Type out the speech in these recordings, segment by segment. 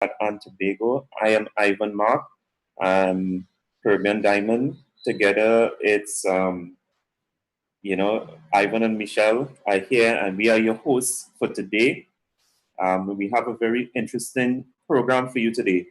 and Tobago. I am Ivan Mark. Caribbean Diamond. Together, it's Ivan and Michelle are here, and we are your hosts for today. We have a very interesting program for you today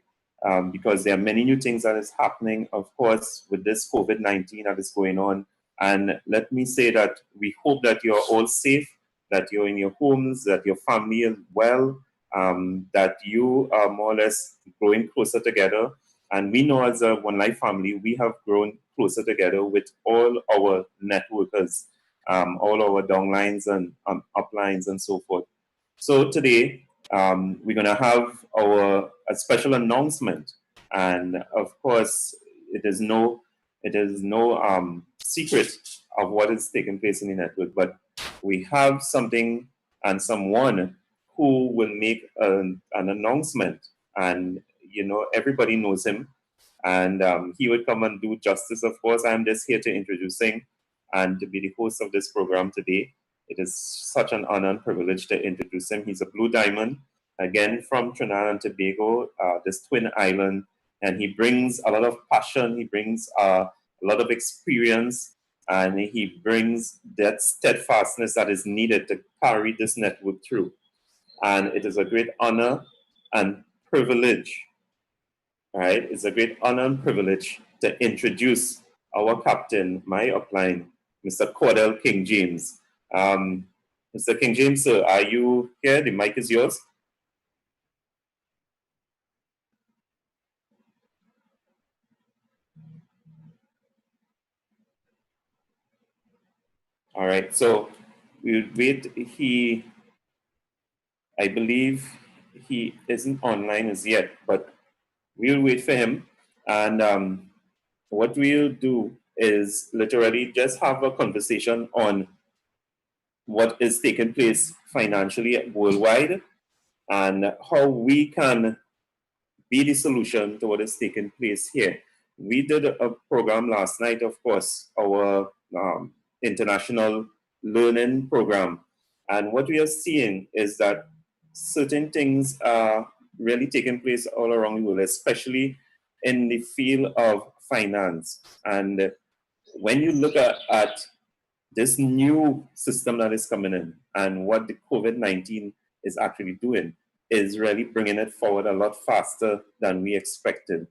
because there are many new things that is happening, of course, with this COVID-19 that is going on. And let me say that we hope that you're all safe, that you're in your homes, that your family is well, that you are more or less growing closer together. And we know as a One Life family, we have grown closer together with all our networkers, all our downlines and uplines and so forth. So today we're going to have a special announcement, and of course, it is no secret of what is taking place in the network. But we have something and someone who will make an announcement, and everybody knows him, and he would come and do justice. Of course, I'm just here to introduce him and to be the host of this program today. It is such an honor and privilege to introduce him. He's a Blue Diamond, again from Trinidad and Tobago, this twin island, and he brings a lot of passion, he brings a lot of experience, and he brings that steadfastness that is needed to carry this network through. And it is a great honor and privilege, right? It's a great honor and privilege to introduce our captain, my upline, Mr. Cordell King Jayms. Mr. King Jayms, sir, are you here? The mic is yours. All right, so we'll wait. I believe he isn't online as yet, but we'll wait for him. And what we'll do is literally just have a conversation on what is taking place financially worldwide and how we can be the solution to what is taking place here. We did a program last night, of course, our international learning program. And what we are seeing is that certain things are really taking place all around the world, especially in the field of finance. And when you look at this new system that is coming in and what the COVID-19 is actually doing is really bringing it forward a lot faster than we expected.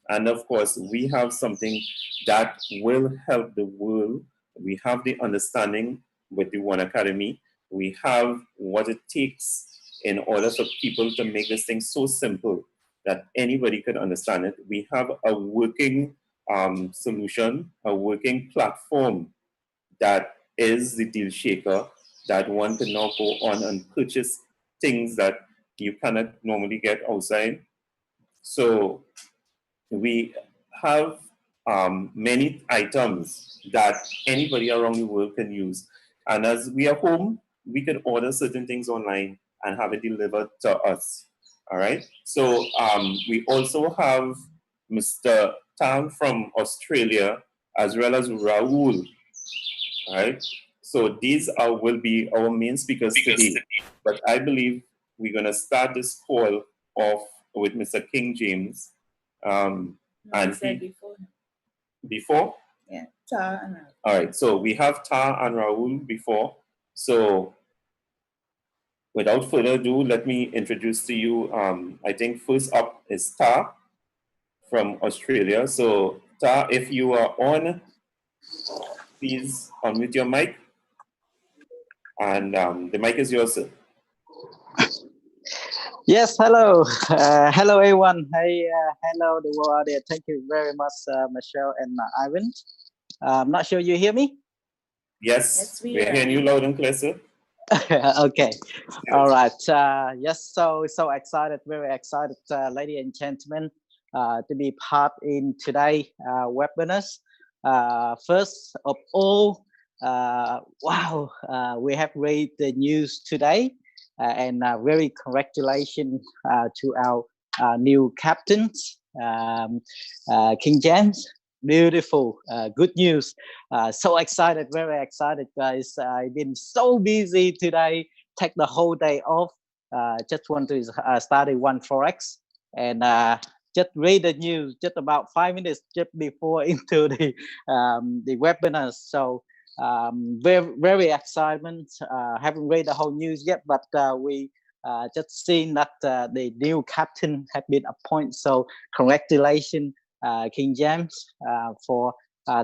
And of course, we have something that will help the world. We have the understanding with the One Academy. We have what it takes in order for people to make this thing so simple that anybody could understand it. We have a working solution, a working platform that is the deal shaker, that one can now go on and purchase things that you cannot normally get outside. So we have many items that anybody around the world can use. And as we are home, we can order certain things online and have it delivered to us. All right. So we also have Mr. Tang from Australia, as well as Raul. All right. So these will be our main speakers today. But I believe we're going to start this call off with Mr. King Jayms. And he, before? Yeah, Tar and Raul. All right. So we have Tar and Raul before. So without further ado, let me introduce to you. I think first up is Tar from Australia. So Tar, if you are on, please unmute your mic. And the mic is yours, sir. Yes, hello. Hello, everyone. Hey, hello, the world audience. Thank you very much, Michelle and Ivan. I'm not sure you hear me? Yes, we're hearing you loud and clear, sir. Okay. All right. Yes, so excited, very excited, ladies and gentlemen, to be part in today webinars. First of all, wow, we have read the news today, and very congratulations to our new captains, King Jayms. Beautiful, good news. So excited, very excited, guys. I've been so busy today, take the whole day off. Just want to study OneForex. and just read the news just about 5 minutes just before into the webinar. So very excitement. Haven't read the whole news yet, but we just seen that the new captain has been appointed. So congratulations, King James, for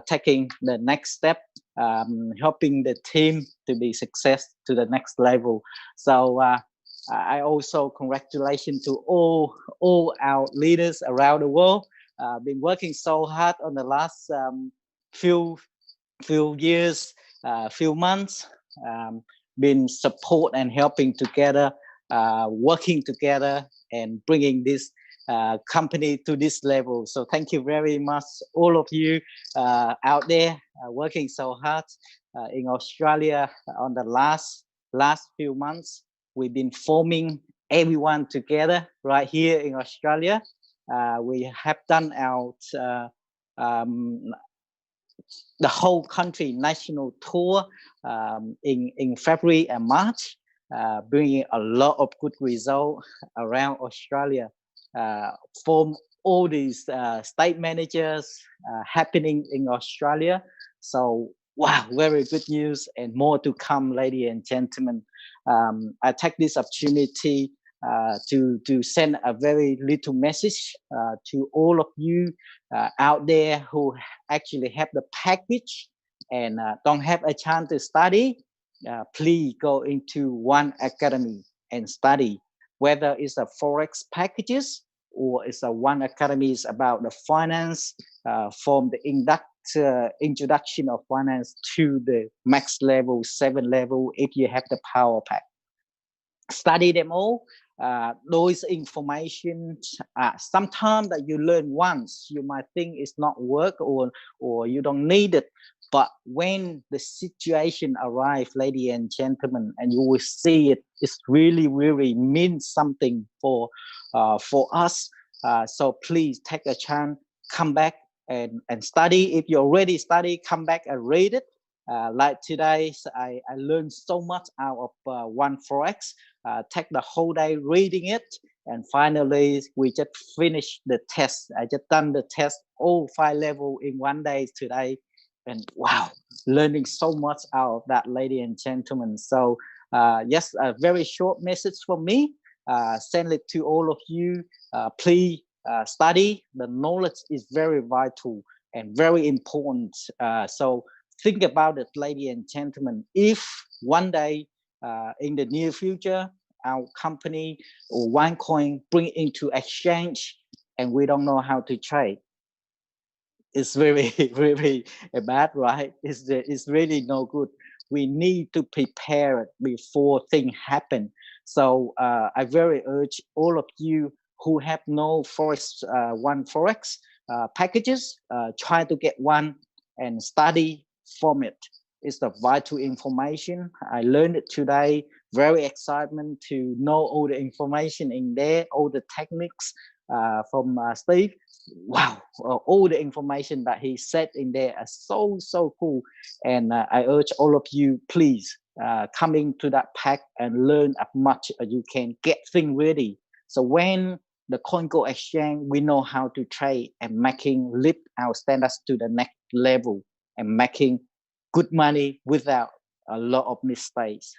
taking the next step, helping the team to be success to the next level. So I also congratulations to all our leaders around the world. Been working so hard on the last few years, few months. Been support and helping together, working together, and bringing this company to this level. So thank you very much, all of you out there working so hard in Australia on the last few months. We've been forming everyone together right here in Australia. We have done our the whole country national tour in February and March, bringing a lot of good results around Australia. From all these state managers happening in Australia. So wow, very good news and more to come, ladies and gentlemen. I take this opportunity to send a very little message to all of you out there who actually have the package and don't have a chance to study. Please go into One Academy and study, whether it's a Forex packages or it's a One Academy is about the finance from the introduction of finance to the max level, 7 level, if you have the power pack. Study them all. Those information, sometimes that you learn once, you might think it's not work or you don't need it. But when the situation arrives, ladies and gentlemen, and you will see it, it's really, really means something for us. So please take a chance, come back and study. If you already study, come back and read it. Like today, I learned so much out of One Forex. Take the whole day reading it, and finally we just finished the test. I just done the test all 5 levels in one day today, and wow, learning so much out of that, ladies and gentlemen. So yes, a very short message from me. Send it to all of you. Please study. The knowledge is very vital and very important. So think about it, ladies and gentlemen. If one day in the near future, our company or OneCoin bring into exchange and we don't know how to trade, it's very, very bad, right? It's really no good. We need to prepare it before things happen. So I very urge all of you who have no Forex, One Forex packages, try to get one and study from it. It's the vital information. I learned it today. Very excitement to know all the information in there, all the techniques from Steve. Wow, all the information that he said in there are so cool. And I urge all of you, please come into that pack and learn as much as you can. Get things ready. So when the coin go exchange, we know how to trade and making lift our standards to the next level and making good money without a lot of mistakes.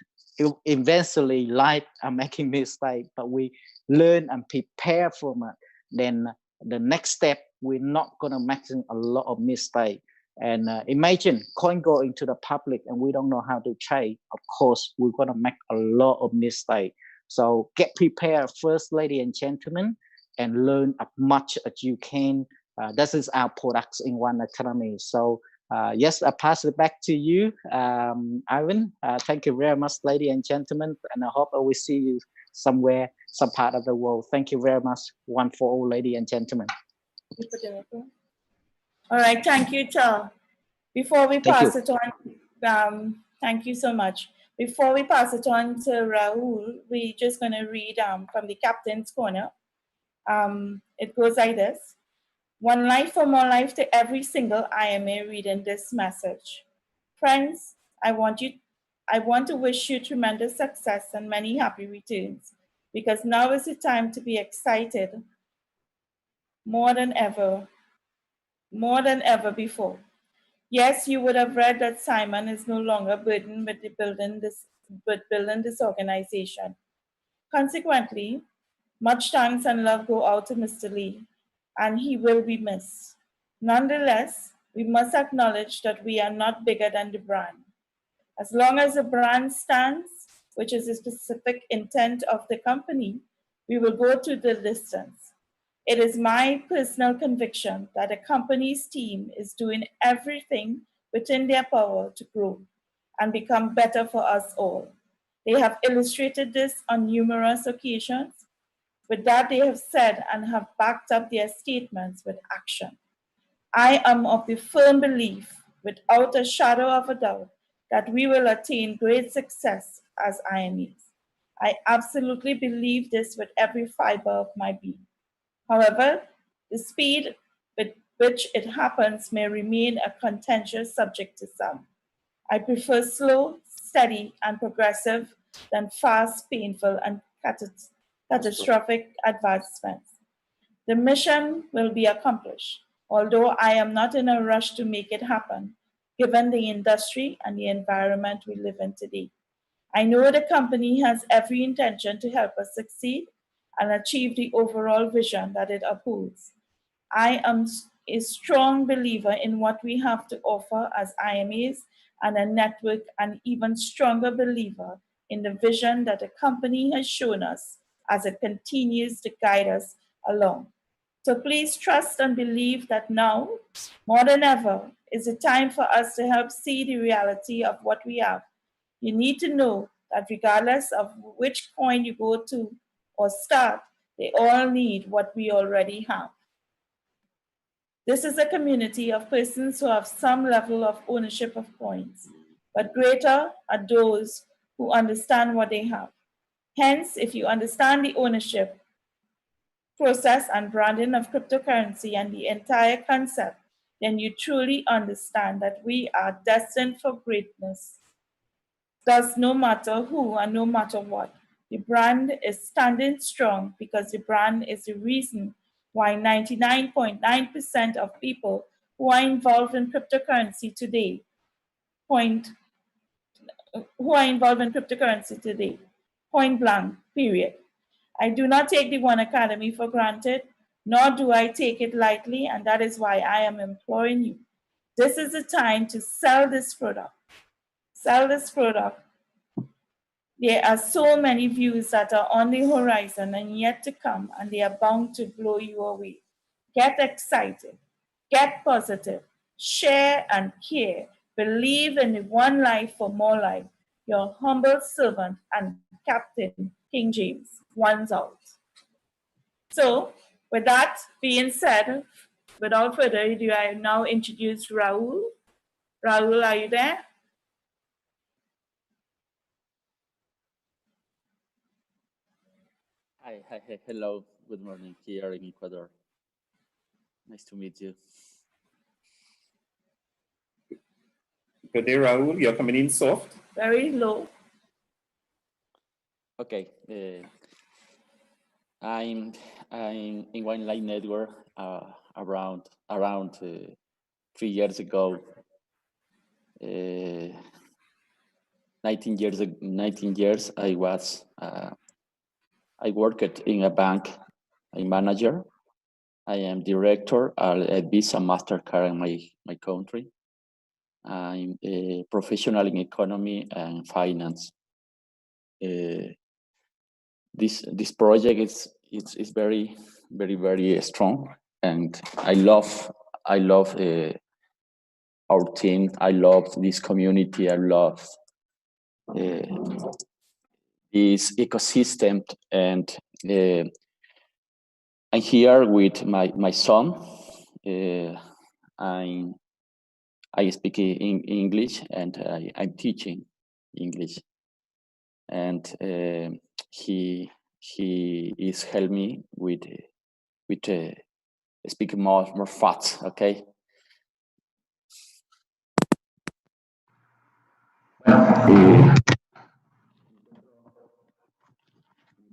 Eventually, life are making mistakes, but we learn and prepare from it. Then the next step, we're not gonna make a lot of mistakes. And imagine coin go into the public and we don't know how to trade. Of course, we're gonna make a lot of mistakes. So get prepared first, ladies and gentlemen, and learn as much as you can. This is our products in One Academy. So yes, I pass it back to you, Ivan. Thank you very much, ladies and gentlemen, and I hope I will see you somewhere, some part of the world. Thank you very much, one for all, ladies and gentlemen. All right, thank you, Charles. Before we pass it on, thank you so much. Before we pass it on to Rahul, we're just going to read from the Captain's Corner. It goes like this. One life for more life to every single IMA reading this message. Friends, I want to wish you tremendous success and many happy returns, because now is the time to be excited more than ever before. Yes, you would have read that Simon is no longer burdened with building this organization. Consequently, much thanks and love go out to Mr. Lee, and he will be missed. Nonetheless, we must acknowledge that we are not bigger than the brand. As long as the brand stands, which is the specific intent of the company, we will go to the distance. It is my personal conviction that the company's team is doing everything within their power to grow and become better for us all. They have illustrated this on numerous occasions. With that, they have said and have backed up their statements with action. I am of the firm belief, without a shadow of a doubt, that we will attain great success as IMEs. I absolutely believe this with every fiber of my being. However, the speed with which it happens may remain a contentious subject to some. I prefer slow, steady, and progressive than fast, painful, and catastrophic advancements. The mission will be accomplished, although I am not in a rush to make it happen, given the industry and the environment we live in today. I know the company has every intention to help us succeed and achieve the overall vision that it upholds. I am a strong believer in what we have to offer as IMAs and a network, and even stronger believer in the vision that the company has shown us as it continues to guide us along. So please trust and believe that now, more than ever, is the time for us to help see the reality of what we have. You need to know that regardless of which coin you go to or start, they all need what we already have. This is a community of persons who have some level of ownership of coins, but greater are those who understand what they have. Hence, if you understand the ownership process and branding of cryptocurrency and the entire concept, then you truly understand that we are destined for greatness. Thus, no matter who and no matter what, the brand is standing strong because the brand is the reason why 99.9% of people who are involved in cryptocurrency today point blank, period. I do not take the One Academy for granted, nor do I take it lightly, and that is why I am imploring you. This is the time to sell this product. Sell this product. There are so many views that are on the horizon and yet to come, and they are bound to blow you away. Get excited, get positive, share and care. Believe in the one life for more life. Your humble servant and Captain King Jayms, one's out. So, with that being said, without further ado, I now introduce Raul. Raul, are you there? Hi, hello. Good morning here in Ecuador. Nice to meet you. Good day, Raul. You're coming in soft. Very low. Okay. I'm in One Line Network around 3 years ago. 19 years I worked in a bank. I'm manager. I am director at Visa, MasterCard in my country. I'm a professional in economy and finance. This project is very strong, and I love our team. I love this community. I love this ecosystem, and I'm here with my son. I speak in English, and I'm teaching English, and he is helping me with speaking more fast. Okay.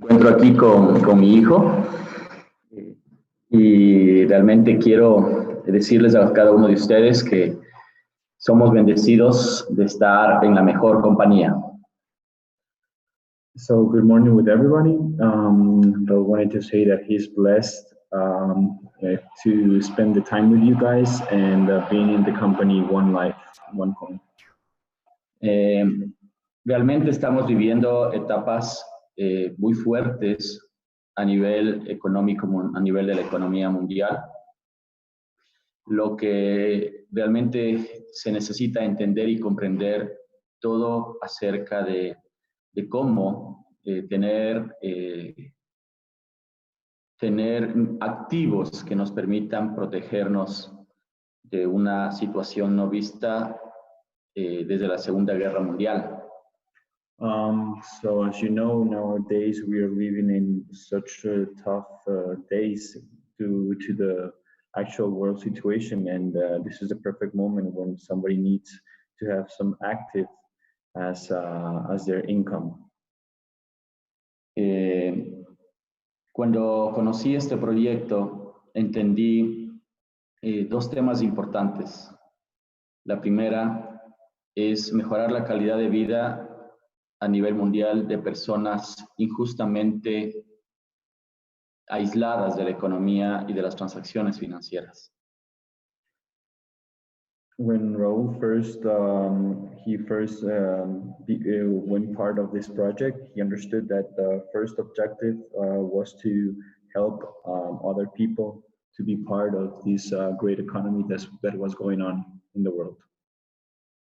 Encuentro aquí con mi hijo. Y realmente quiero decirles a cada uno de ustedes que somos bendecidos de estar en la mejor compañía. So good morning with everybody. I wanted to say that he's blessed to spend the time with you guys and being in the company One Life, OneCoin. Realmente estamos viviendo etapas muy fuertes a nivel económico, a nivel de la economía mundial. Lo que realmente se necesita entender y comprender todo acerca de cómo tener activos que nos permitan protegernos de una situación no vista desde la Segunda Guerra Mundial. So as you know, nowadays we are living in such tough days due to the actual world situation, and this is a perfect moment when somebody needs to have some active as their income. Cuando conocí este proyecto, entendí dos temas importantes. La primera es mejorar la calidad de vida a nivel mundial de personas injustamente aisladas de la economía y de las transacciones financieras. When Raul first went part of this project, he understood that the first objective was to help other people to be part of this great economy that was going on in the world.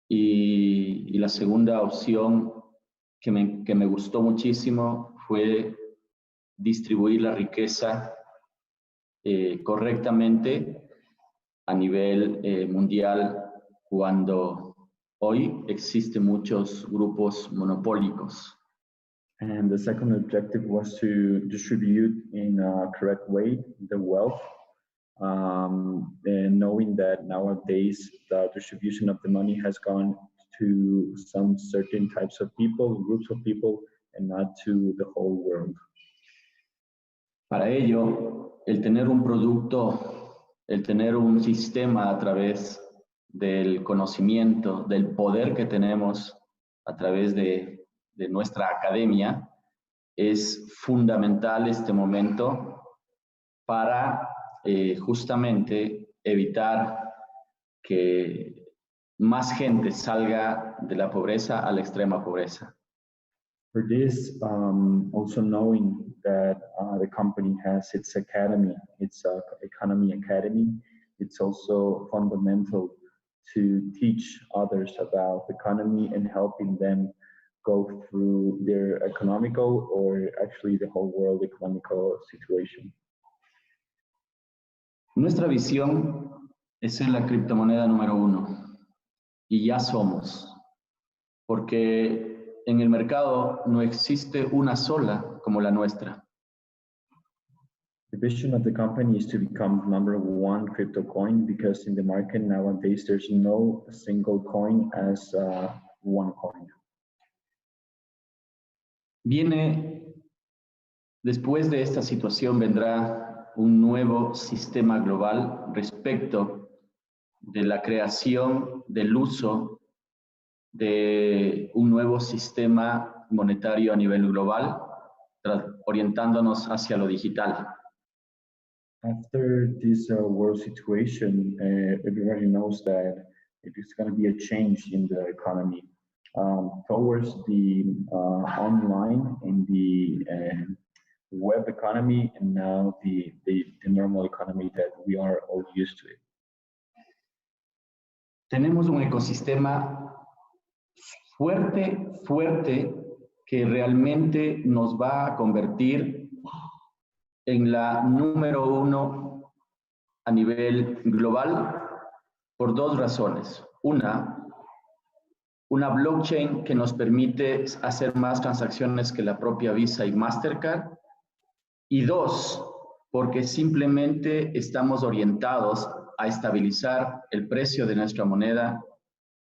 Y la segunda opción que me gustó muchísimo fue distribuir la riqueza correctamente a nivel mundial cuando hoy existen muchos grupos monopólicos. And the second objective was to distribute in a correct way the wealth, and knowing that nowadays the distribution of the money has gone to some certain types of people, groups of people, and not to the whole world. Para ello, el tener un producto, el tener un sistema a través del conocimiento, del poder que tenemos a través de nuestra academia, es fundamental este momento para justamente evitar que más gente salga de la pobreza a la extrema pobreza. For this, also knowing that the company has its academy, its economy academy, it's also fundamental to teach others about the economy and helping them go through their economical or actually the whole world economical situation. Nuestra visión es ser la criptomoneda número 1 y ya somos, porque en el mercado no existe una sola como la nuestra. The vision of the company is to become #1 crypto coin because in the market nowadays there's no single coin as OneCoin. Después de esta situación vendrá un nuevo sistema global respecto de la creación del uso de un nuevo sistema monetario a nivel global, orientándonos hacia lo digital. After this world situation, everybody knows that it is going to be a change in the economy towards the online and the web economy, and now the normal economy that we are all used to it. Tenemos un ecosistema fuerte, que realmente nos va a convertir en la número 1 a nivel global por dos razones. Una blockchain que nos permite hacer más transacciones que la propia Visa y Mastercard. Y dos, porque simplemente estamos orientados a estabilizar el precio de nuestra moneda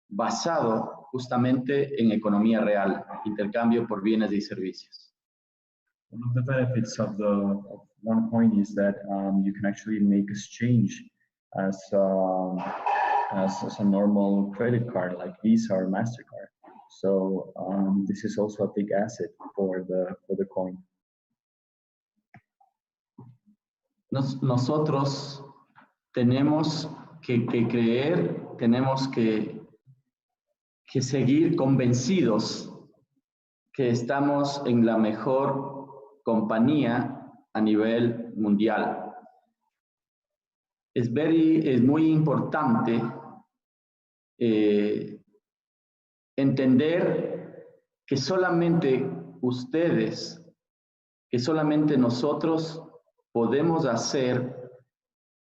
basado justamente en economía real, intercambio por bienes y servicios. One of the benefits of OneCoin is that you can actually make exchange as a normal credit card like Visa or MasterCard. So this is also a big asset for the coin. Nosotros tenemos que creer, tenemos que seguir convencidos que estamos en la mejor compañía a nivel mundial. Es muy importante entender que solamente ustedes, que solamente nosotros podemos hacer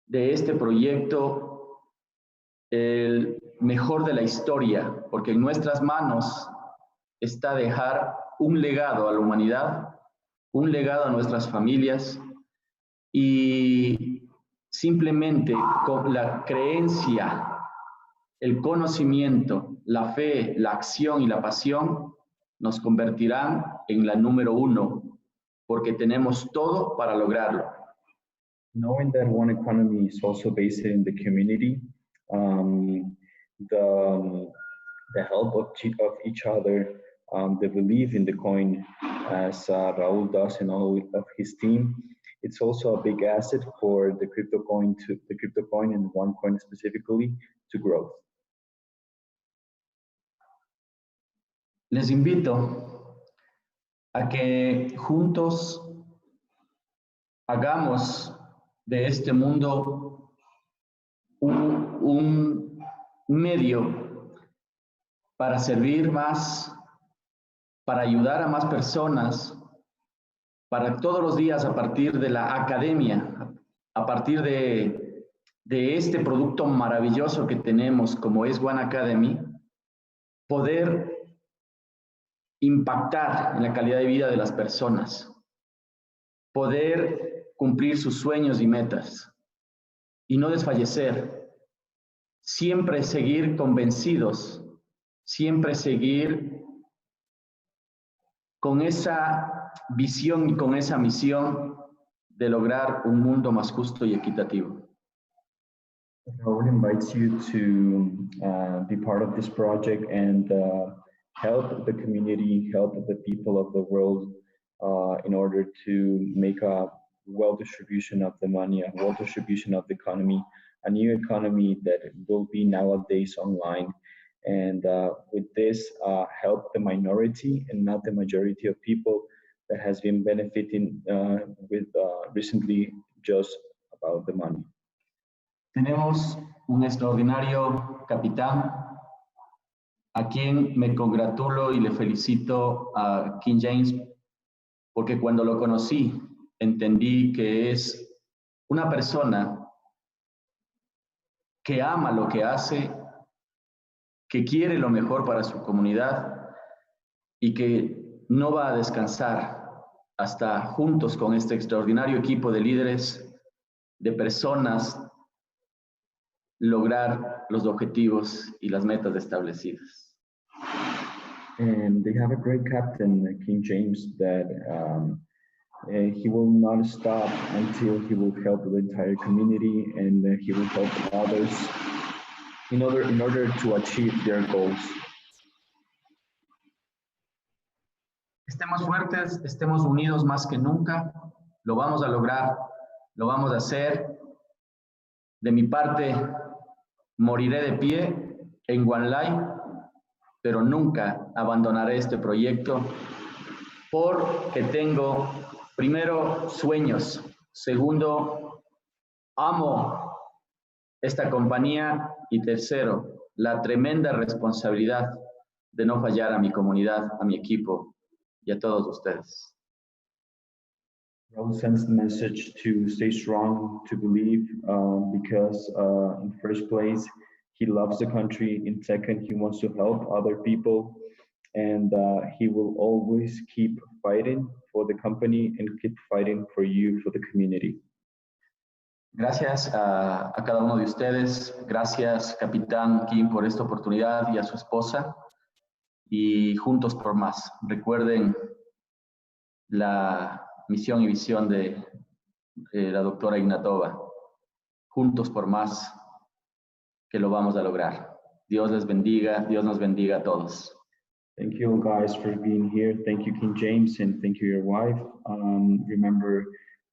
de este proyecto el mejor de la historia, porque en nuestras manos está dejar un legado a la humanidad, un legado a nuestras familias, y simplemente con la creencia, el conocimiento, la fe, la acción y la pasión nos convertirán en la número 1, porque tenemos todo para lograrlo. Knowing that one economy is also based in the community, the help of each other, the belief in the coin, as Raul does and all of his team, it's also a big asset for the crypto coin and OneCoin specifically to grow. Les invito a que juntos hagamos de este mundo un medio para servir más, para ayudar a más personas, para todos los días a partir de la academia, a partir de este producto maravilloso que tenemos como es One Academy, poder impactar en la calidad de vida de las personas, poder cumplir sus sueños y metas y no desfallecer, siempre seguir convencidos, siempre seguir con esa visión y con esa misión de lograr un mundo más justo y equitativo. Raul invites you to be part of this project and help the community, help the people of the world in order to make a well distribution of the money, a well distribution of the economy, a new economy that will be nowadays online. And with this, help the minority and not the majority of people that has been benefiting with recently just about the money. Tenemos un extraordinario capitán a quien me congratulo y le felicito a King Jayms, porque cuando lo conocí entendí que es una persona que ama lo que hace, que quiere lo mejor para su comunidad y que no va a descansar hasta juntos con este extraordinario equipo de líderes, de personas, lograr los objetivos y las metas establecidas. And they have a great captain, King Jayms, that he will not stop until he will help the entire community and he will help others in order to achieve their goals. Estemos fuertes, estemos unidos más que nunca, lo vamos a lograr, lo vamos a hacer. De mi parte, moriré de pie en One Life, pero nunca abandonaré este proyecto porque tengo, primero, sueños. Segundo, amo esta compañía. Y tercero, la tremenda responsabilidad de no fallar a mi comunidad, a mi equipo y a todos ustedes. Raul sends the message to stay strong, to believe, because in first place, he loves the country. In second, he wants to help other people. And he will always keep fighting for the company and keep fighting for you, for the community. Gracias a cada uno de ustedes. Gracias, Capitán Kim, por esta oportunidad y a su esposa. Y juntos por más. Recuerden la misión y visión de la doctora Ignatova. Juntos por más, que lo vamos a lograr. Dios les bendiga, Dios nos bendiga a todos. Thank you guys for being here. Thank you, King James, and thank you, your wife. Remember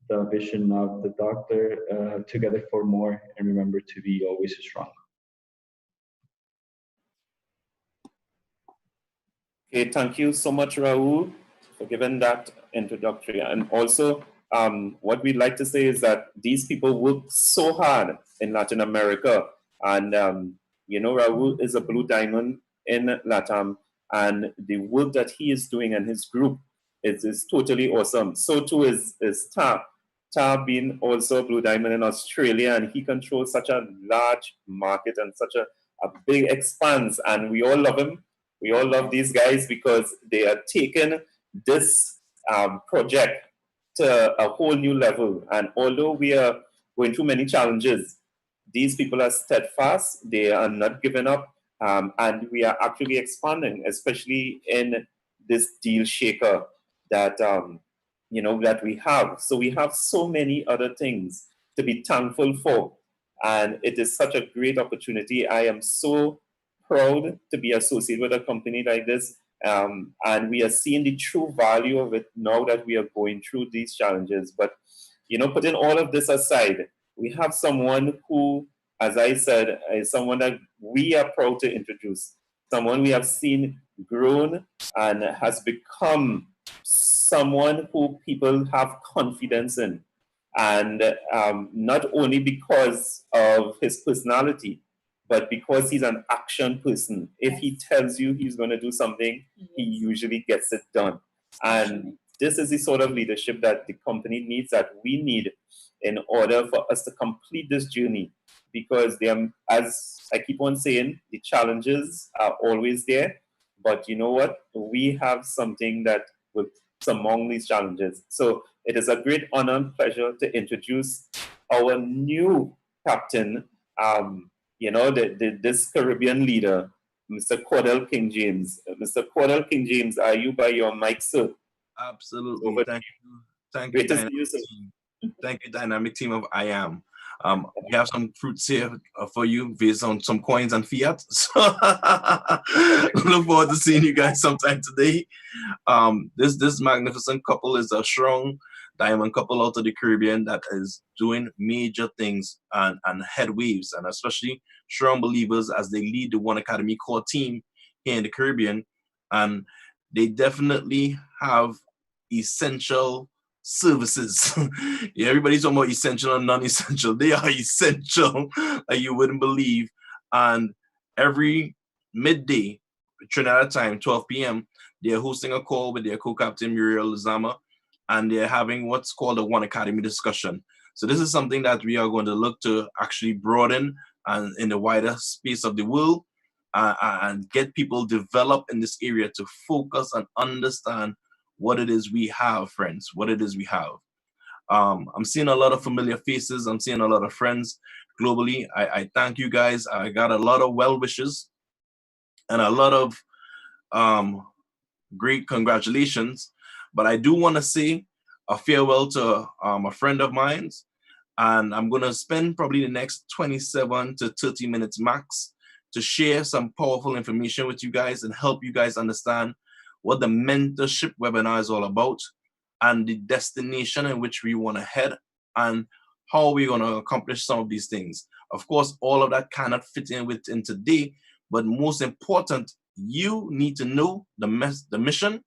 the vision of the doctor, together for more, and remember to be always strong. Okay, thank you so much, Raul, for giving that introductory. And also, what we'd like to say is that these people work so hard in Latin America. And, you know, Raul is a blue diamond in LATAM, and the work that he is doing and his group is totally awesome. So too is Tar. Tar being also a blue diamond in Australia, and he controls such a large market and such a big expanse, and we all love him. We all love these guys because they are taking this project to a whole new level. And although we are going through many challenges, these people are steadfast, they are not giving up, and we are actually expanding, especially in this deal shaker that you know that we have. So we have so many other things to be thankful for, and it is such a great opportunity. I am so proud to be associated with a company like this, and we are seeing the true value of it now that we are going through these challenges. But you know, putting all of this aside, we have someone who, as I said, is someone that we are proud to introduce, someone we have seen grown and has become someone who people have confidence in. And not only because of his personality, but because he's an action person. If he tells you he's going to do something, he usually gets it done. And this is the sort of leadership that the company needs, that we need in order for us to complete this journey. Because as I keep on saying, the challenges are always there. But you know what? We have something that will surmount these challenges. So it is a great honor and pleasure to introduce our new captain, you know, this Caribbean leader, Mr. Cordell King James. Mr. Cordell King James, are you by your mic, sir? Absolutely. Thank you. Thank you, Dynamic Team. Thank you, Dynamic Team of I Am. We have some fruits here for you based on some coins and fiat. So look forward to seeing you guys sometime today. This magnificent couple is a strong diamond couple out of the Caribbean that is doing major things and head waves, and especially strong believers as they lead the One Academy core team here in the Caribbean. And they definitely have essential services. Yeah, everybody's talking about essential and non-essential. They are essential, like you wouldn't believe. And every midday, Trinidad time, 12 p.m., they're hosting a call with their co-captain Muriel Lizama, and they're having what's called a One Academy discussion. So this is something that we are going to look to actually broaden and in the wider space of the world, and get people developed in this area to focus and understand what it is we have, friends, what it is we have. I'm seeing a lot of familiar faces. I'm seeing a lot of friends globally. I thank you guys. I got a lot of well wishes and a lot of great congratulations. But I do want to say a farewell to a friend of mine. And I'm going to spend probably the next 27 to 30 minutes max to share some powerful information with you guys and help you guys understand what the mentorship webinar is all about, and the destination in which we want to head, and how we're going to accomplish some of these things. Of course, all of that cannot fit in within today, but most important, you need to know the mission,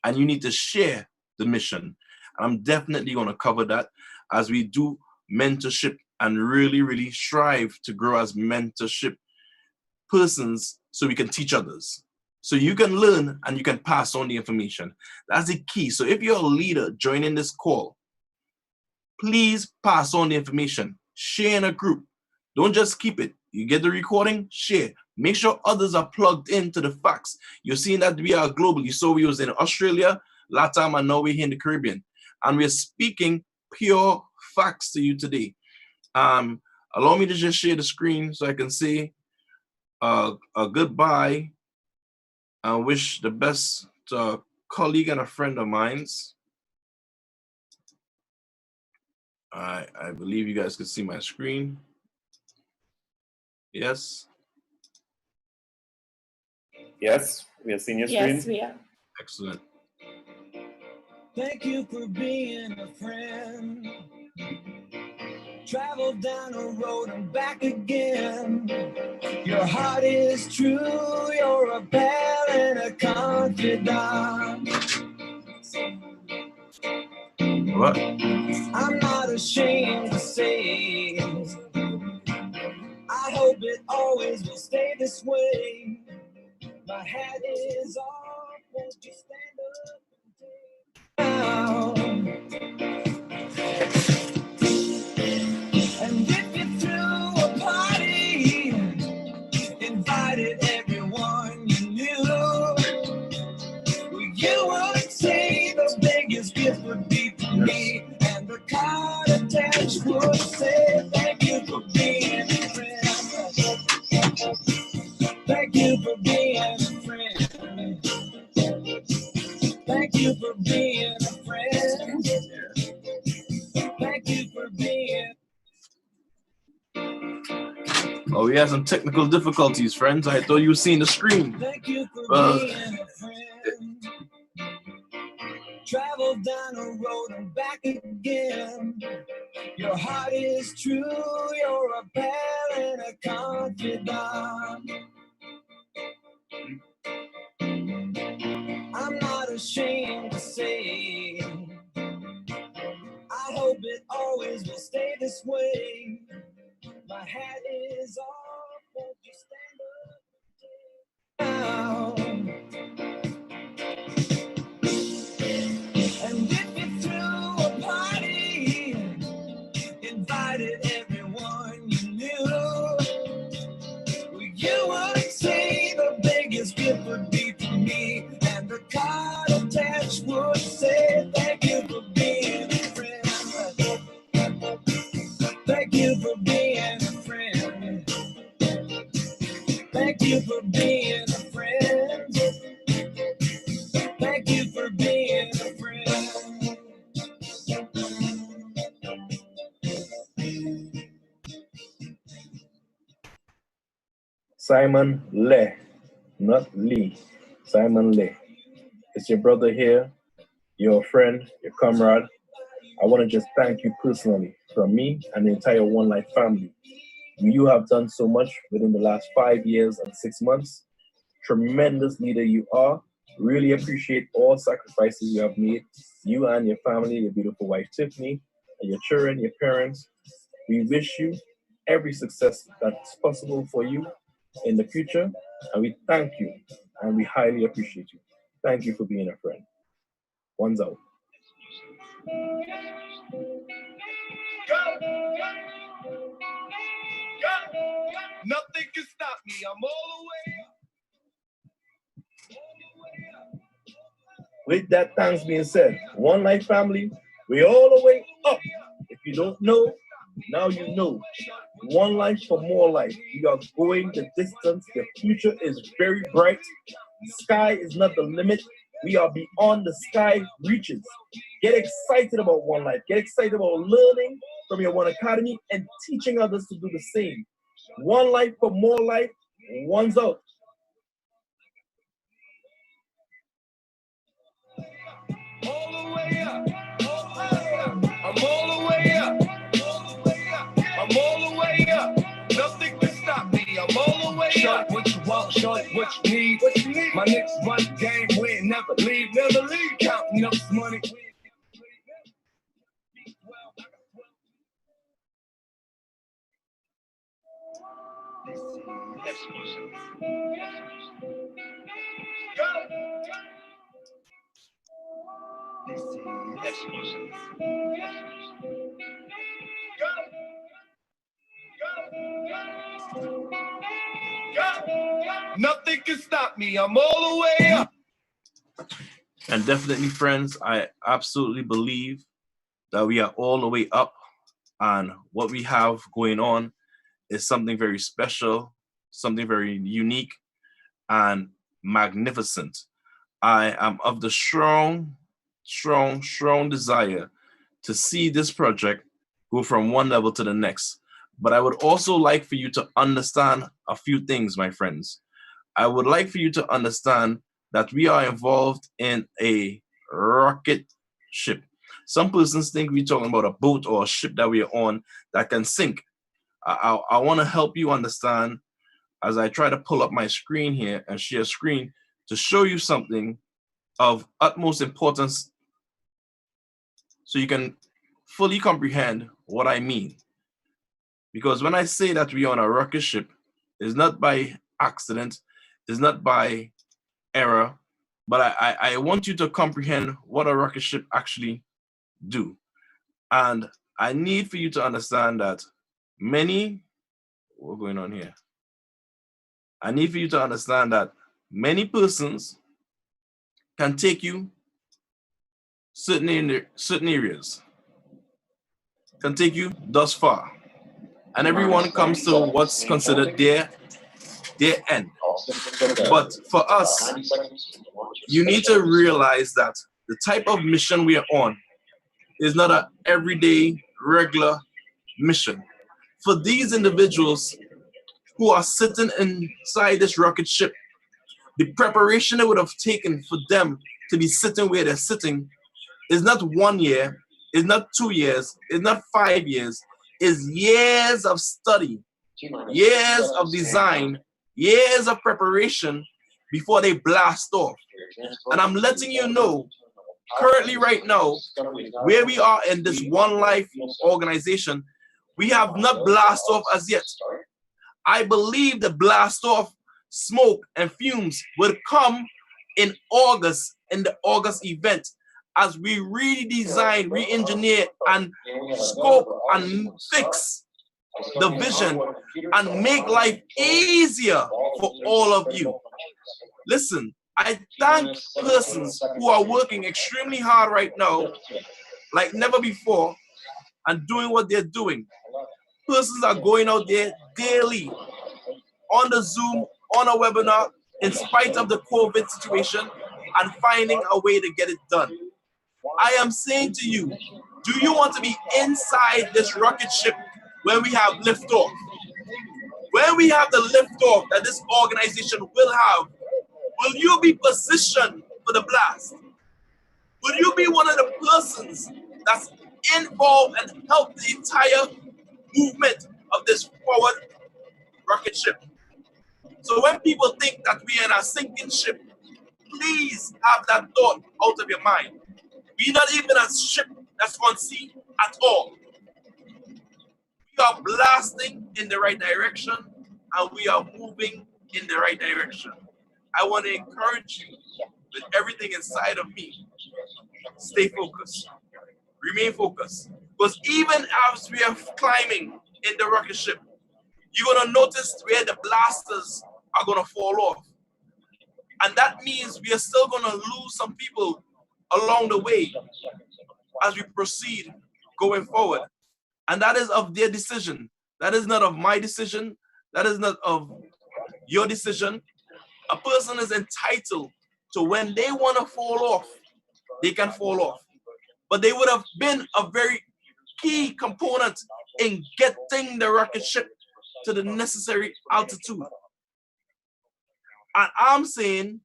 and you need to share the mission. And I'm definitely going to cover that as we do mentorship and really, really strive to grow as mentorship persons so we can teach others. So you can learn and you can pass on the information. That's the key. So if you're a leader joining this call, please pass on the information. Share in a group. Don't just keep it. You get the recording, share. Make sure others are plugged into the facts. You're seeing that we are globally. So we was in Australia, LATAM, and now we're here in the Caribbean. And we're speaking pure facts to you today. Allow me to just share the screen so I can say a goodbye. I wish the best to a colleague and a friend of mine. I believe you guys can see my screen. Yes. Yes, we are seeing your screen. Yes, we are. Excellent. Thank you for being a friend. Travel down the road and back again. Your heart is true, you're a pal and a confidant. What? I'm not ashamed to say, I hope it always will stay this way. My hat is off, won't you stand up and and if you threw a party, invited everyone you knew, you would say the biggest gift would be for me, and the card attached would say thank you for being a friend. Thank you for being a friend. Thank you for being a friend. Thank you for being. Oh, we had some technical difficulties, friends. I thought you were seeing the screen. Thank you for Well, being a friend. Travel down the road and back again. Your heart is true, you're a pal and a confidant. I'm not ashamed to say, I hope it always will stay this way. My hat is off, won't you stand up now? And if you threw a party, invited everyone you knew, you would say the biggest gift would be for me, and the card attached would say thank you for being a friend. Thank you for being a friend. Thank you for being a friend. Thank you for being a friend. Simon Le, not Lee. Simon Le. It's your brother here, your friend, your comrade. I want to just thank you personally from me and the entire One Life family. You have done so much within the last 5 years and 6 months. Tremendous leader you are. Really appreciate all sacrifices you have made. You and your family, your beautiful wife Tiffany, and your children, your parents. We wish you every success that's possible for you in the future, and we thank you and we highly appreciate you. Thank you for being a friend. One's out. Nothing can stop me. I'm all the way up. With that thanks being said, One Life family, we all the way up. If you don't know, now you know. One life for more life. We are going the distance. The future is very bright. Sky is not the limit. We are beyond the sky reaches. Get excited about One Life. Get excited about learning from your One Academy and teaching others to do the same. One life for more life. One's out. All the way up. All the way up. I'm all the way up. All the way up. I'm all the way up. Nothing can stop me. I'm all the way up. Short what you want, short what you need. What you need. My next run game, win, never leave, never leave. Counting up money. Nothing can stop me. I'm all the way up. And definitely, friends, I absolutely believe that we are all the way up, and what we have going on is something very special, something very unique and magnificent. I am of the strong desire to see this project go from one level to the next. But I would also like for you to understand a few things, my friends. I would like for you to understand that we are involved in a rocket ship. Some persons think we're talking about a boat or a ship that we are on that can sink. I want to help you understand as I try to pull up my screen here and share screen to show you something of utmost importance so you can fully comprehend what I mean. Because when I say that we are on a rocket ship, it's not by accident, it's not by error, but I want you to comprehend what a rocket ship actually do. And I need for you to understand that what's going on here? I need for you to understand that many persons can take you certain areas, can take you thus far. And everyone comes to what's considered their end. But for us, you need to realize that the type of mission we are on is not an everyday, regular mission. For these individuals who are sitting inside this rocket ship, the preparation it would have taken for them to be sitting where they're sitting is not 1 year, is not 2 years, is not 5 years, is years of study, years of design, years of preparation before they blast off. And I'm letting you know, currently right now, where we are in this One Life organization, we have not blast off as yet. I believe the blast off smoke and fumes will come in August, in the August event, as we redesign, re-engineer, and scope and fix the vision and make life easier for all of you. Listen, I thank persons who are working extremely hard right now, like never before, and doing what they're doing. Persons are going out there daily on the Zoom, on a webinar, in spite of the COVID situation, and finding a way to get it done. I am saying to you, do you want to be inside this rocket ship when we have liftoff? When we have the liftoff that this organization will have, will you be positioned for the blast? Will you be one of the persons that's involved and help the entire movement of this forward rocket ship? So when people think that we are in a sinking ship, please have that thought out of your mind. We're not even a ship that's on sea at all. We are blasting in the right direction and we are moving in the right direction. I want to encourage you with everything inside of me. Stay focused. Remain focused. Because even as we are climbing in the rocket ship, you're going to notice where the blasters are going to fall off. And that means we are still going to lose some people along the way as we proceed going forward. And that is of their decision. That is not of my decision. That is not of your decision. A person is entitled to when they want to fall off, they can fall off. But they would have been a very key component in getting the rocket ship to the necessary altitude. And I'm saying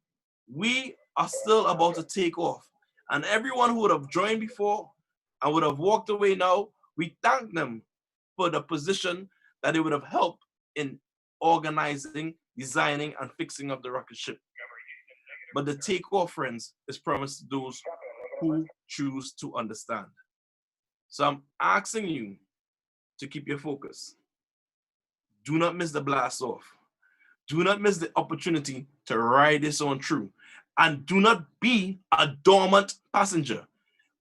we are still about to take off. And everyone who would have joined before and would have walked away now, we thank them for the position that they would have helped in organizing, designing, and fixing up the rocket ship. But the takeoff, friends, is promised to those who choose to understand. So I'm asking you to keep your focus. Do not miss the blast off. Do not miss the opportunity to ride this on through. And do not be a dormant passenger.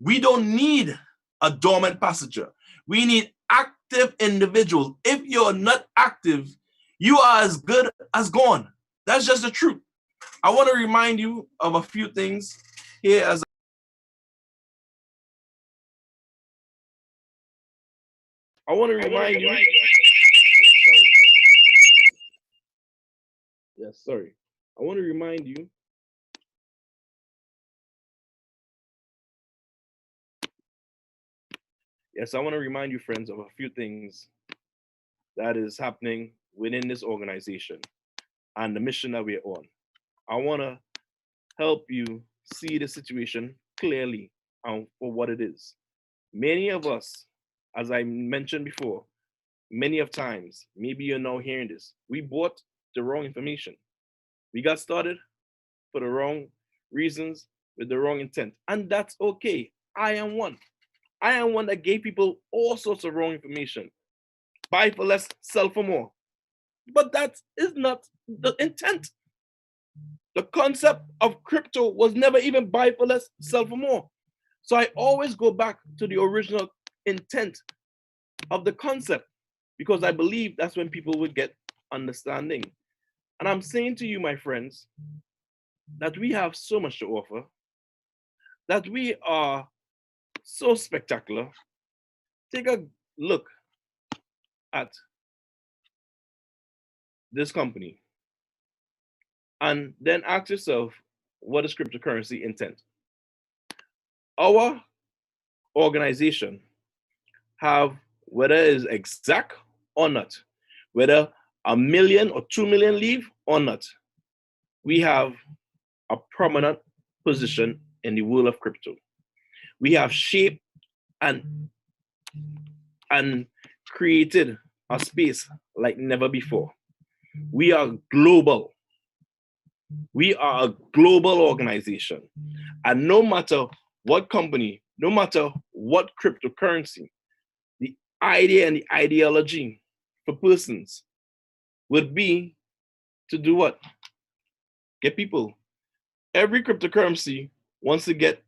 We don't need a dormant passenger. We need active individuals. If you're not active, you are as good as gone. That's just the truth. I want to remind you of a few things here as I want to remind you. Yes, sorry. I want to remind you Yes, I want to remind you, friends, of a few things that is happening within this organization and the mission that we're on. I want to help you see the situation clearly for what it is. Many of us, as I mentioned before, many of times, maybe you're now hearing this, we bought the wrong information. We got started for the wrong reasons with the wrong intent. And that's okay. I am one. I am one that gave people all sorts of wrong information. Buy for less, sell for more. But that is not the intent. The concept of crypto was never even buy for less, sell for more. So I always go back to the original intent of the concept because I believe that's when people would get understanding. And I'm saying to you, my friends, that we have so much to offer, that we are so spectacular. Take a look at this company and then ask yourself, what is cryptocurrency intent? Our organization have, whether it is exact or not, whether 1 million or 2 million leave or not, we have a prominent position in the world of crypto. We have shaped and created a space like never before. We are global. We are a global organization. And no matter what company, no matter what cryptocurrency, the idea and the ideology for persons would be to do what? Get people. Every cryptocurrency wants to get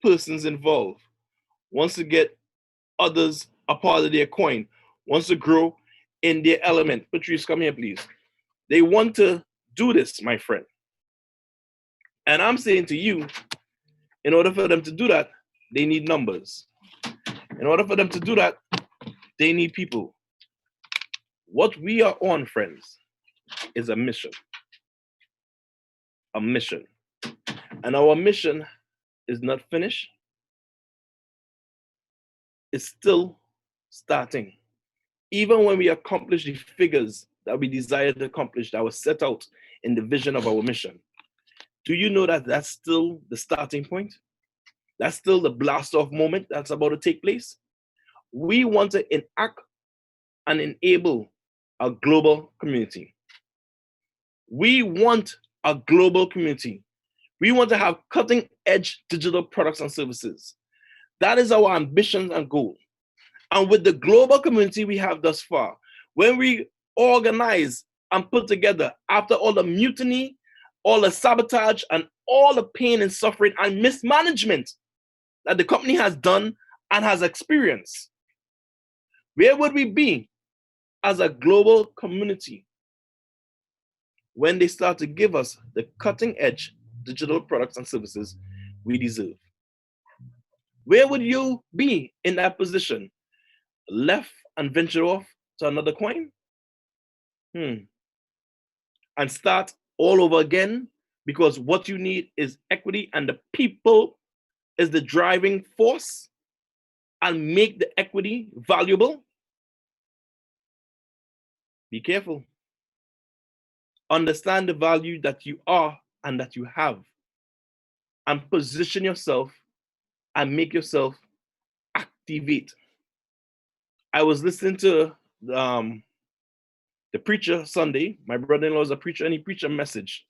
persons involved, wants to get others a part of their coin, wants to grow in their element. Patrice, come here, please. They want to do this, my friend. And I'm saying to you, in order for them to do that, they need numbers. In order for them to do that, they need people. What we are on, friends, is a mission. A mission. And our mission is not finished. It's still starting. Even when we accomplish the figures that we desire to accomplish that was set out in the vision of our mission, do you know that that's still the starting point? That's still the blast off moment that's about to take place. We want to enact and enable a global community. We want a global community. We want to have cutting edge digital products and services. That is our ambition and goal. And with the global community we have thus far, when we organize and put together after all the mutiny, all the sabotage, and all the pain and suffering and mismanagement that the company has done and has experienced, where would we be as a global community when they start to give us the cutting edge digital products and services we deserve? Where would you be in that position? Left and venture off to another coin? And start all over again, because what you need is equity and the people is the driving force, and make the equity valuable? Be careful. Understand the value that you are and that you have, and position yourself and make yourself activate. I was listening to the preacher Sunday. My brother-in-law is a preacher, and he preached a message.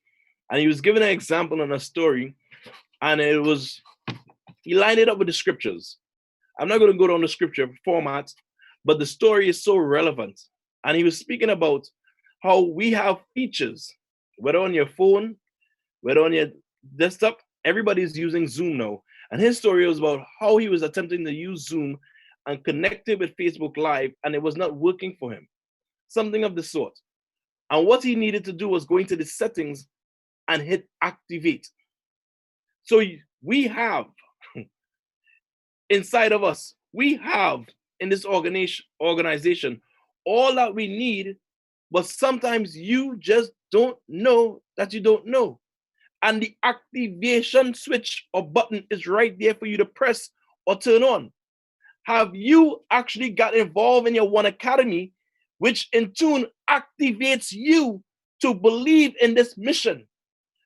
And he was giving an example and a story, and he lined it up with the scriptures. I'm not going to go down the scripture format, but the story is so relevant. And he was speaking about how we have features, whether on your phone, whether on your desktop, everybody's using Zoom now. And his story was about how he was attempting to use Zoom and connect it with Facebook Live, and it was not working for him. Something of the sort. And what he needed to do was go into the settings and hit activate. So we have inside of us, we have in this organization all that we need, but sometimes you just don't know that you don't know. And the activation switch or button is right there for you to press or turn on. Have you actually got involved in your One Academy, which in turn activates you to believe in this mission,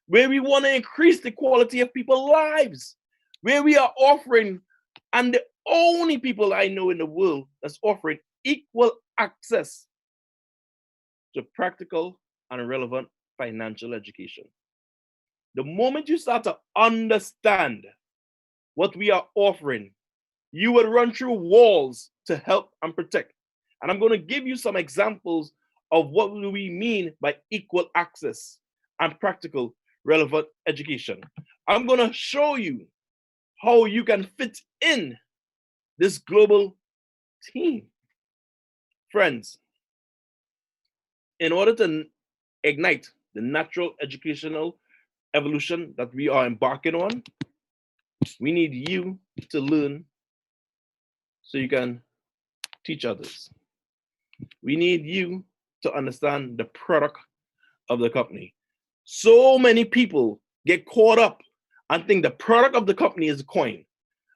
where we want to increase the quality of people's lives, where we are offering, and the only people I know in the world that's offering equal access to practical and relevant financial education. The moment you start to understand what we are offering, you would run through walls to help and protect. And I'm going to give you some examples of what we mean by equal access and practical relevant education. I'm going to show you how you can fit in this global team. Friends, in order to ignite the natural educational evolution that we are embarking on, we need you to learn so you can teach others. We need you to understand the product of the company. So many people get caught up and think the product of the company is a coin.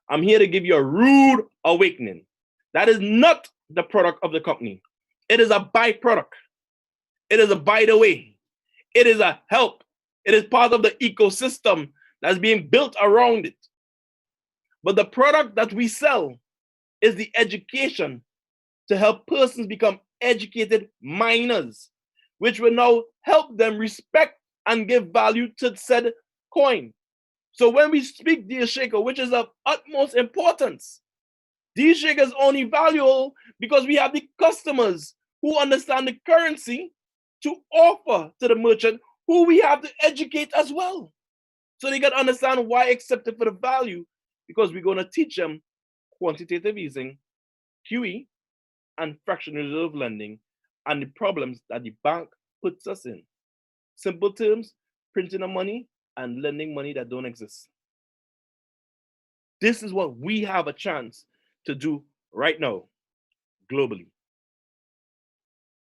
I'm here to give you a rude awakening. That is not the product of the company. It is a byproduct. It is a by the way. It is a help. It is part of the ecosystem that's being built around it. But the product that we sell is the education to help persons become educated miners, which will now help them respect and give value to said coin. So when we speak deal shaker, which is of utmost importance, deal shaker is only valuable because we have the customers who understand the currency to offer to the merchant, who we have to educate as well. So they can understand why accept it for the value, because we're going to teach them quantitative easing, QE, and fractional reserve lending, and the problems that the bank puts us in. Simple terms, printing of money and lending money that don't exist. This is what we have a chance to do right now, globally.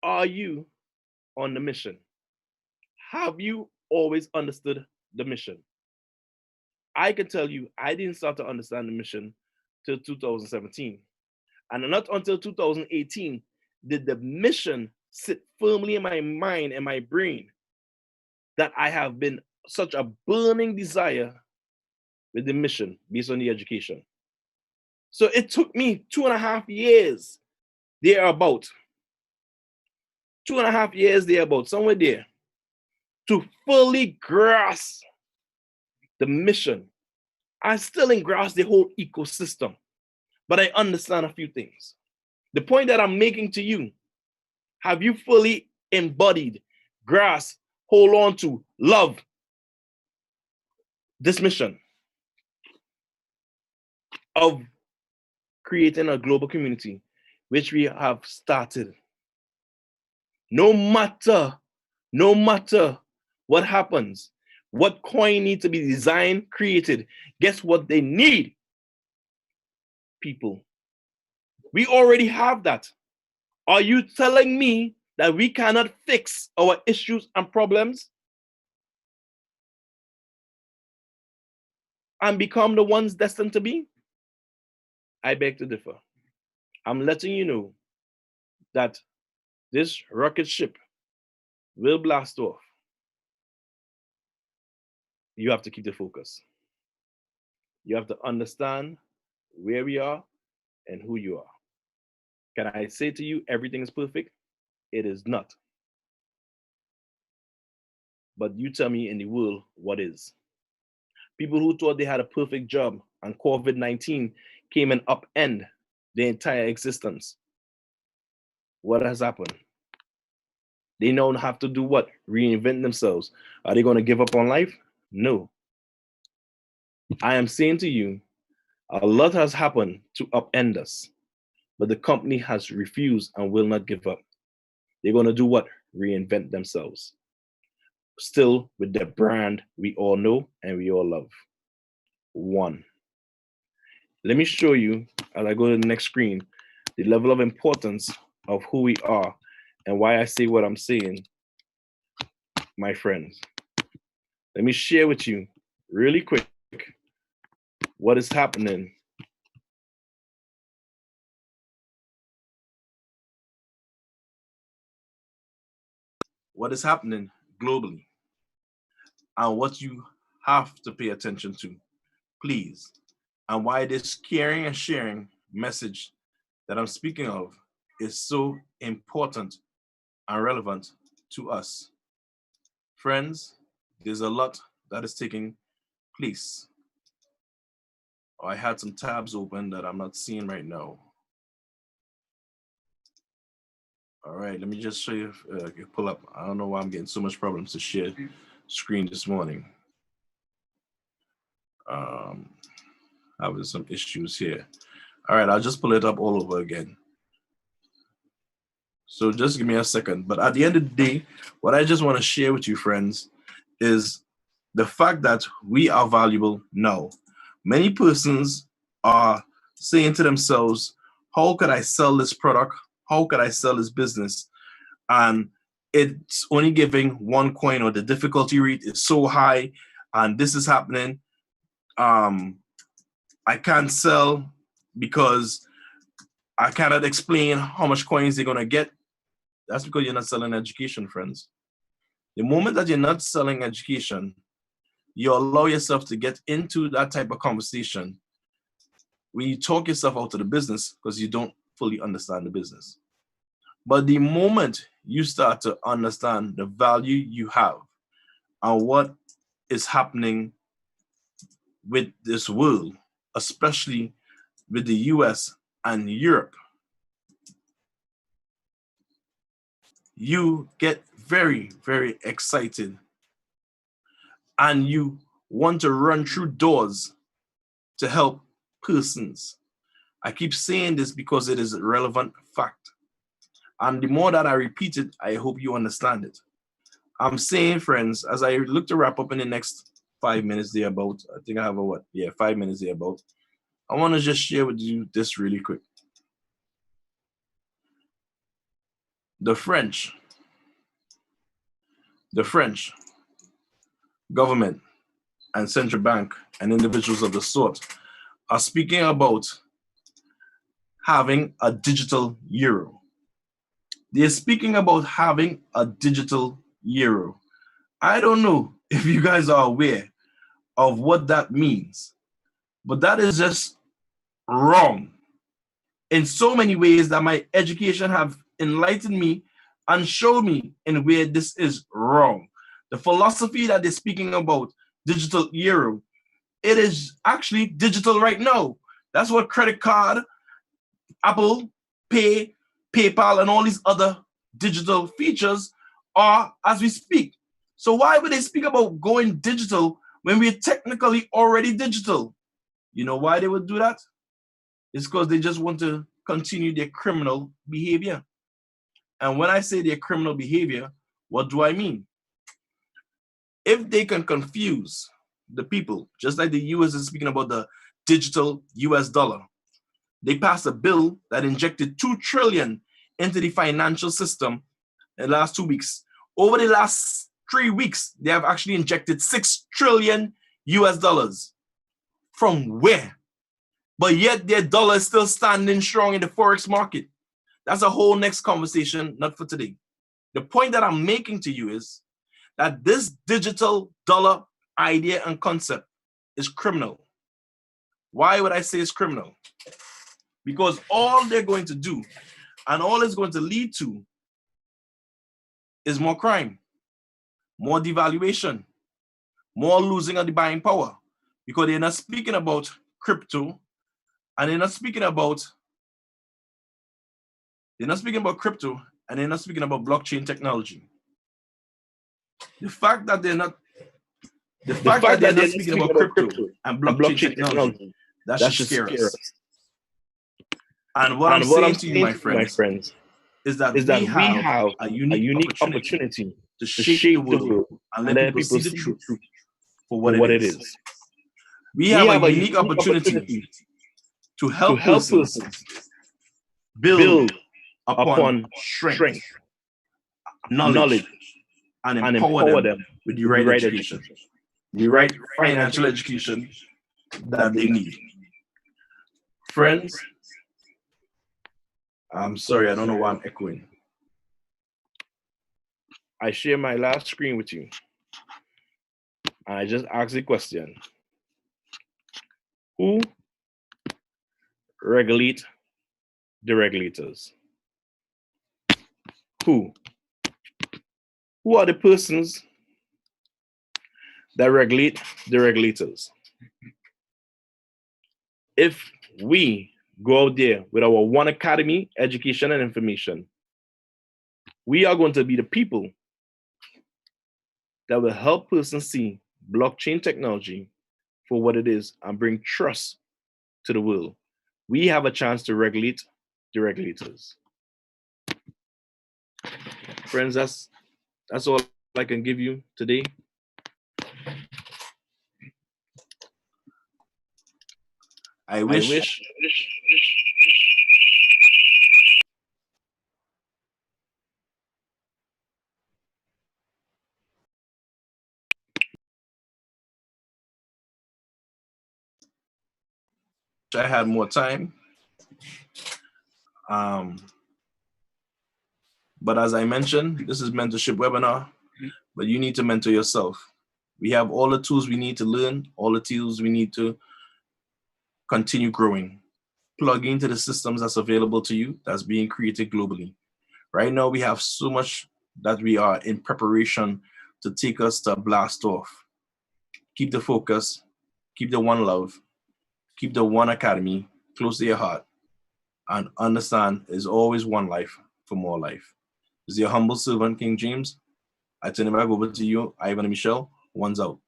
Are you on the mission? Have you always understood the mission? I can tell you, I didn't start to understand the mission till 2017. And not until 2018 did the mission sit firmly in my mind and my brain that I have been such a burning desire with the mission based on the education. So it took me 2.5 years thereabout, 2.5 years thereabout, somewhere there, to fully grasp the mission. I still didn't grasp the whole ecosystem, but I understand a few things. The point that I'm making to you, have you fully embodied, grasped, hold on to, love this mission of creating a global community, which we have started? No matter what happens, what coin needs to be designed, created, guess what they need? People. We already have that. Are you telling me that we cannot fix our issues and problems and become the ones destined to be? I beg to differ. I'm letting you know that this rocket ship will blast off. You have to keep the focus. You have to understand where we are and who you are. Can I say to you, everything is perfect? It is not. But you tell me in the world what is. People who thought they had a perfect job and COVID-19 came and upend their entire existence. What has happened? They now have to do what? Reinvent themselves. Are they going to give up on life? No. I am saying to you, a lot has happened to upend us, but the company has refused and will not give up. They're going to do what? Reinvent themselves. Still with the brand we all know and we all love. One. Let me show you, as I go to the next screen, the level of importance of who we are and why I say what I'm saying, my friends. Let me share with you really quick what is happening what is happening globally and what you have to pay attention to, please, and why this caring and sharing message that I'm speaking of is so important and relevant to us. Friends, there's a lot that is taking place. Oh, I had some tabs open that I'm not seeing right now. All right, let me just show you if I can pull up. I don't know why I'm getting so much problems to share screen this morning. Having some issues here. All right, I'll just pull it up all over again. So just give me a second. But at the end of the day, what I just want to share with you, friends, is the fact that we are valuable now. Many persons are saying to themselves, how could I sell this product? How could I sell this business? And it's only giving OneCoin, or the difficulty rate is so high, and this is happening. I can't sell because I cannot explain how much coins they're gonna get. That's because you're not selling education, friends. The moment that you're not selling education, you allow yourself to get into that type of conversation when you talk yourself out of the business because you don't fully understand the business. But the moment you start to understand the value you have and what is happening with this world, especially with the US and Europe, you get very, very excited and you want to run through doors to help persons. I keep saying this because it is a relevant fact. And the more that I repeat it, I hope you understand it. I'm saying, friends, as I look to wrap up in the next 5 minutes there about, I think I have a 5 minutes there about, I want to just share with you this really quick. The French government and central bank and individuals of the sort are speaking about having a digital euro. They're speaking about having a digital euro. I don't know if you guys are aware of what that means, but that is just wrong in so many ways that my education have enlightened me and showed me in where this is wrong. The philosophy that they're speaking about, digital euro, it is actually digital right now. That's what credit card, Apple Pay, PayPal, and all these other digital features are as we speak. So why would they speak about going digital when we're technically already digital? You know why they would do that? It's because they just want to continue their criminal behavior. And when I say their criminal behavior, what do I mean? If they can confuse the people, just like the US is speaking about the digital US dollar, they passed a bill that injected $2 trillion into the financial system in the last 2 weeks. Over the last 3 weeks, they have actually injected $6 trillion US dollars. From where? But yet their dollar is still standing strong in the Forex market. That's a whole next conversation, not for today. The point that I'm making to you is that this digital dollar idea and concept is criminal. Why would I say it's criminal? Because all they're going to do and all it's going to lead to is more crime, more devaluation, more losing of the buying power, because they're not speaking about crypto and they're not speaking about crypto and they're not speaking about blockchain technology. The fact that they're not speaking about crypto and blockchain technology, that should scare us. And what I'm saying to you, my friends, is that we have a unique opportunity to shape the world and let people see the truth for what it is. We have a unique opportunity to help persons build upon strength, knowledge, and empower them with the right education, the right financial education that they need. Friends, I'm sorry, I don't know why I'm echoing. I share my last screen with you. And I just ask the question, who regulate the regulators? Who? Who are the persons that regulate the regulators? If we go out there with our One Academy education and information, we are going to be the people that will help persons see blockchain technology for what it is and bring trust to the world. We have a chance to regulate the regulators. Friends, that's all I can give you today. I wish I had more time. But as I mentioned, this is mentorship webinar, but you need to mentor yourself. We have all the tools we need to learn, all the tools we need to continue growing. Plug into the systems that's available to you, that's being created globally. Right now, we have so much that we are in preparation to take us to blast off. Keep the focus, keep the one love, keep the One Academy close to your heart, and understand there's always one life for more life. This is your humble servant, King Jayms. I turn it back over to you, Ivan and Michelle. One's out.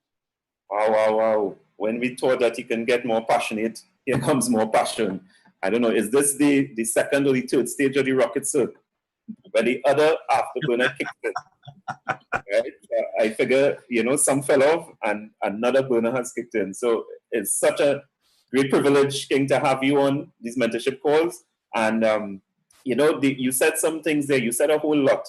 Wow, wow, wow. When we thought that he can get more passionate, here comes more passion. I don't know, is this the second or the third stage of the rocket circle? Where the other afterburner kicked in. Right? I figure, some fell off and another burner has kicked in. So it's such a great privilege, King, to have you on these mentorship calls. And, you said some things there. You said a whole lot.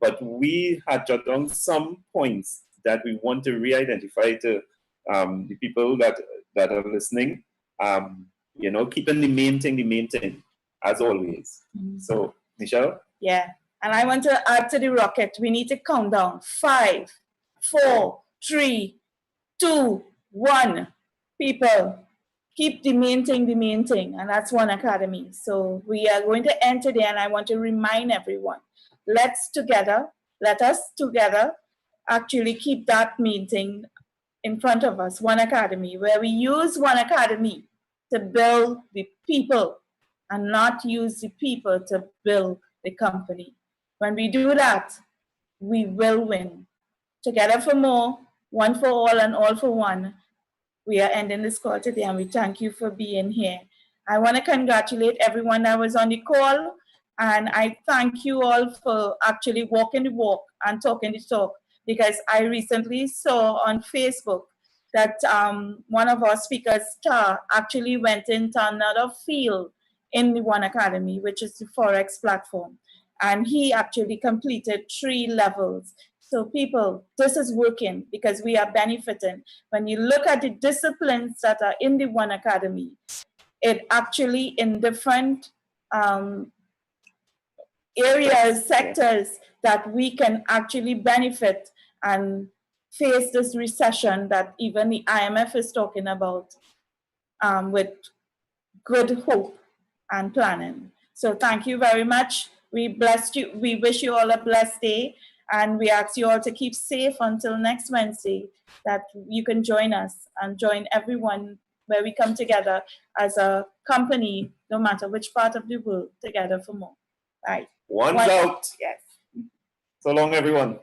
But we had jotted down some points that we want to re-identify to the people that are listening. Keeping the main thing, as always. Mm-hmm. So, Michelle? Yeah. And I want to add to the rocket. We need to count down. 5, 4, 3, 2, 1. People, keep the main thing. And that's One Academy. So we are going to end today. And I want to remind everyone, let us together actually keep that main thing in front of us, One Academy, where we use One Academy to build the people and not use the people to build the company. When we do that, we will win. Together for more, one for all and all for one. We are ending this call today and we thank you for being here. I want to congratulate everyone that was on the call, and I thank you all for actually walking the walk and talking the talk, because I recently saw on Facebook that one of our speakers, Star, actually went into another field in the One Academy, which is the Forex platform. And he actually completed 3 levels. So people, this is working because we are benefiting. When you look at the disciplines that are in the One Academy, it actually in different areas, sectors that we can actually benefit and face this recession that even the IMF is talking about with good hope and planning. So thank you very much. We blessed you. We wish you all a blessed day. And we ask you all to keep safe until next Wednesday, that you can join us and join everyone where we come together as a company, no matter which part of the world, together for more. Right. One's out. Yes. So long, everyone.